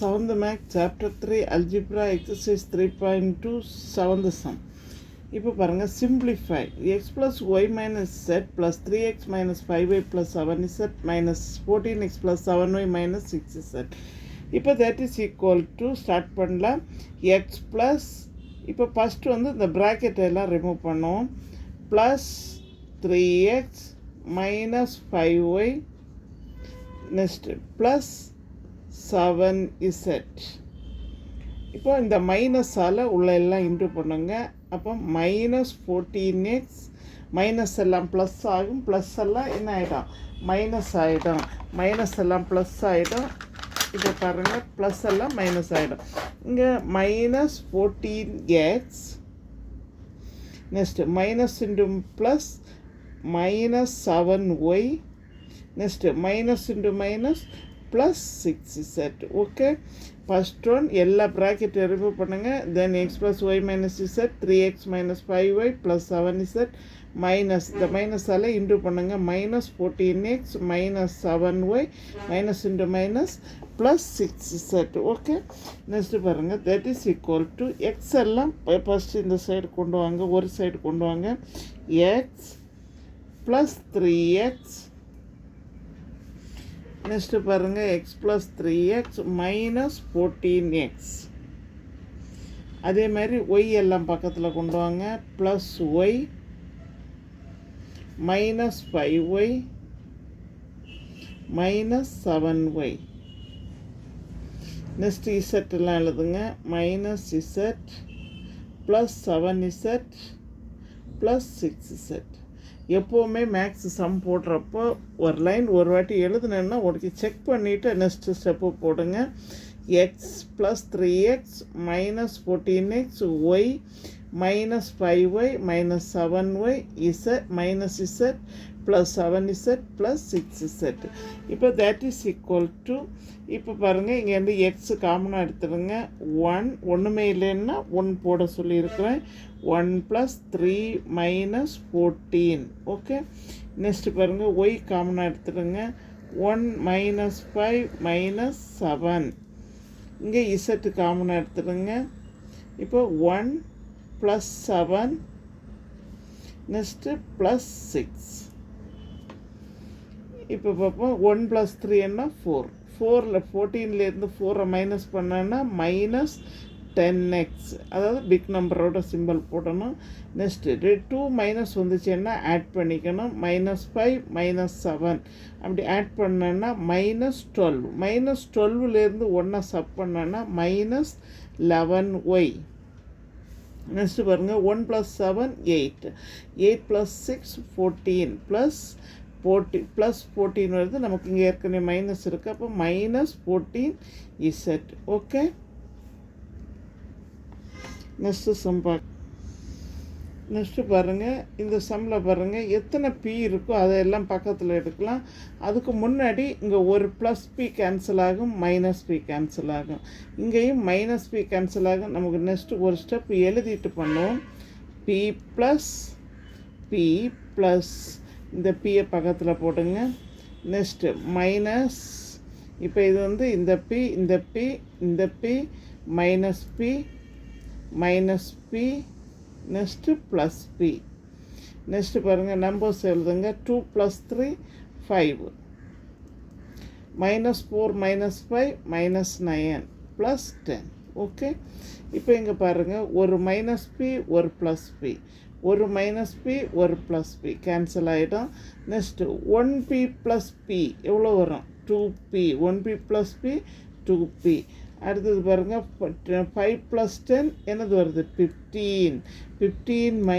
7th Math Chapter 3 Algebra Exercise 3.2 7th Sum. இப்போ பாருங்க, simplify x plus y minus z plus 3x minus 5y plus 7z minus 14x plus 7y minus 6z. இப்போ that is equal to start பண்ணலாம் x plus, இப்போ first வந்து இந்த bracket எல்லாம் remove பண்ணுவோம், plus 3x minus 5y next plus 7z. இப்போ இந்த மைனஸால் உள்ள எல்லாம் இன்ட்டு பண்ணுங்க. அப்போ மைனஸ் 14x மைனஸ் எல்லாம் ப்ளஸ் ஆகும், ப்ளஸ் எல்லாம் என்ன ஆகிடும், மைனஸ் ஆகிடும், மைனஸ் எல்லாம் ப்ளஸ் ஆகிடும். இப்போ பாருங்கள், ப்ளஸ் எல்லாம் மைனஸ் ஆகிடும். இங்கே minus 14x next minus into plus minus 7y next minus into minus plus 6z. Okay, first one எல்லா ப்ராக்கெட் ரிமூவ் பண்ணுங்கள். தென் x plus y minus z 3x minus 5y plus 7z minus இந்த மைனஸால் into பண்ணுங்கள், minus 14x minus 7y minus into minus plus 6z. Okay, next பாருங்கள், that is equal to x எல்லாம் first இந்த side கொண்டு வாங்க, ஒரு சைடு கொண்டு வாங்க. எக்ஸ் ப்ளஸ் 3x நெக்ஸ்ட்டு பாருங்கள், x plus 3x minus 14x. அதே மாதிரி ஒய் எல்லாம் பக்கத்தில் கொண்டு வாங்க, plus y minus 5y minus 7y. Next z எல்லாம் எழுதுங்க, minus z plus 7z plus 6z. எப்போவுமே மேக்ஸ் சம் போடுறப்போ ஒரு லைன் ஒரு வாட்டி எழுதுனேன்னா உனக்கு செக் பண்ணிவிட்டு நெக்ஸ்ட்டு ஸ்டெப்பு போடுங்க. X plus 3x minus 14x y minus 5y minus 7y z minus z plus 7z plus 6z. இப்போ தேட் இஸ் ஈக்குவல் டு, இப்போ பாருங்கள், இங்கே வந்து எக்ஸு காமனாக எடுத்துடுங்க. ஒன்றுமே இல்லைன்னா 1 போட சொல்லியிருக்கிறேன். 1 + 3 - 14. ஓகே, நெக்ஸ்ட்டு பாருங்கள், ஒய் காமனாக எடுத்துடுங்க. 1 - 5 - 7. இங்கே இசட்டு காமனாக எடுத்துடுங்க. இப்போ 1 + 7 நெக்ஸ்ட்டு ப்ளஸ் 6. இப்போ பார்ப்போம், 1 + 3 என்ன 4. 14லேருந்து 4 மைனஸ் பண்ணேன்னா மைனஸ் 10x, அதாவது பிக் நம்பரோட சிம்பிள் போடணும். நெக்ஸ்ட்டு 2 மைனஸ் வந்துச்சுன்னா ஆட் பண்ணிக்கணும். -5 - 7 அப்படி ஆட் பண்ணேன்னா -12. -12லேருந்து 1 சப் பண்ணேன்னா -11y. நெக்ஸ்ட்டு பாருங்கள், 1 + 7 8. 8 + 6 14 ப்ளஸ் 14 வருது. நமக்கு இங்கே ஏற்கனவே மைனஸ் இருக்குது, அப்போ -14z. Okay, next some next பாருங்கள், இந்த சம்மில் பாருங்கள் எத்தனை பி இருக்கோ அதையெல்லாம் பக்கத்தில் எடுக்கலாம். அதுக்கு முன்னாடி இங்கே ஒரு ப்ளஸ் பி கேன்சல் ஆகும், மைனஸ் பி கேன்சல் ஆகும். இங்கேயும் மைனஸ் பி கேன்சல் ஆகும். நமக்கு நெக்ஸ்ட்டு ஒரு ஸ்டெப் எழுதிட்டு பண்ணுவோம். பி ப்ளஸ் இந்த பியை பக்கத்தில் போடுங்க. நெக்ஸ்ட்டு மைனஸ், இப்போ இது வந்து இந்த p minus p next plus p. Next பாருங்கள், நம்பர்ஸ் எழுதுங்க. 2 + 3 5 -4 - 5 -9 + 10. ஓகே, இப்போ இங்கே பாருங்கள், ஒரு மைனஸ் பி ஒரு ப்ளஸ் பி, ஒரு மைனஸ் பி ஒரு ப்ளஸ் பி கேன்சல் ஆகிடும். நெக்ஸ்ட்டு 1p + p எவ்வளோ வரும், 2p. 1p + p 2p. அடுத்தது பாருங்கள், 5 + 10 என்னது வருது, 15. 15 -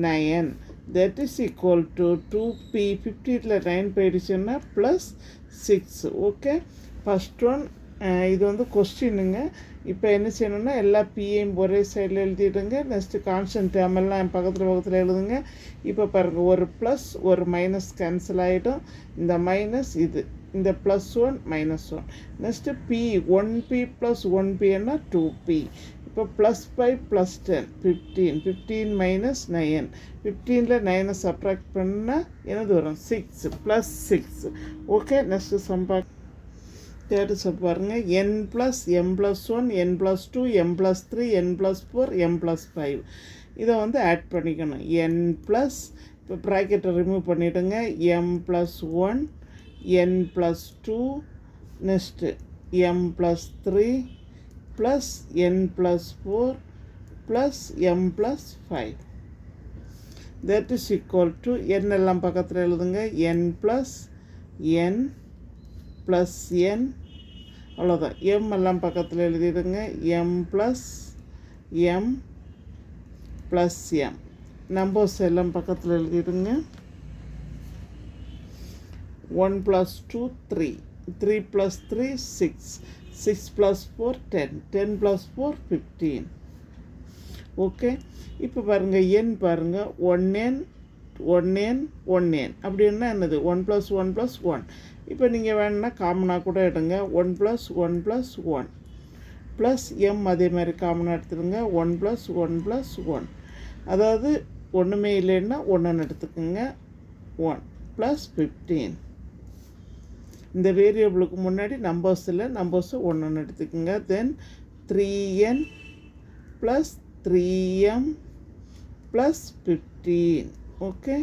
9 that is equal to 2p. 15ல் 9 போயிடுச்சுன்னா +6. ஓகே, ஃபஸ்ட் ஒன் இது வந்து கொஸ்டினுங்க. இப்போ என்ன செய்யணுன்னா எல்லா பிஏயும் ஒரே சைடில் எழுதிடுங்க. நெக்ஸ்ட்டு கான்ஸ்டன்ட் டேர்மெல்லாம் பக்கத்தில் எழுதுங்க. இப்போ பாருங்கள், ஒரு ப்ளஸ் ஒரு மைனஸ் கேன்சல் ஆகிடும். இந்த மைனஸ் இது, இந்த +1 -1. நெக்ஸ்ட்டு பி 1p + 1p என்ன 2p. இப்போ +5 + 10 15. 15 - 9. 15ல் 9 சப்ராக்ட் பண்ணால் என்னது வரும், 6 +6. Okay, next some third step பாருங்கள் n + m + 1 n + 2 m + 3 n + 4 m + 5 இதை வந்து ஆட் பண்ணிக்கணும் n ப்ளஸ் இப்போ ப்ராக்கெட்டை ரிமூவ் பண்ணிவிடுங்க m + 1 n + 2 next m + 3 plus n + 4 plus m + 5 that is equal to n எல்லாம் பக்கத்தில் எழுதுங்க n + n ப்ளஸ் n அவ்வளோதான் m எல்லாம் பக்கத்தில் எழுதிடுங்க m + m plus m numbers எல்லாம் பக்கத்தில் எழுதிடுங்க 1 + 2 3 3 + 3 6 6 + 4 10 10 + 4 15 ஓகே இப்போ பாருங்கள் n பாருங்கள் 1n 1n 1n அப்படின்னா என்னது 1 + 1 + 1 இப்போ நீங்கள் வேணும்னா காமனாக கூட எடுங்க 1 + 1 + 1 ப்ளஸ் m அதே மாதிரி காமனாக எடுத்துடுங்க 1 + 1 + 1 அதாவது ஒன்றுமே இல்லைன்னா ஒன்றுன்னு எடுத்துக்கோங்க 1 ப்ளஸ் 15 இந்த வேரியபிளுக்கு முன்னாடி நம்பர்ஸில் நம்பர்ஸு ஒன்றுன்னு எடுத்துக்கோங்க தென் 3n + 3m + 15 ஓகே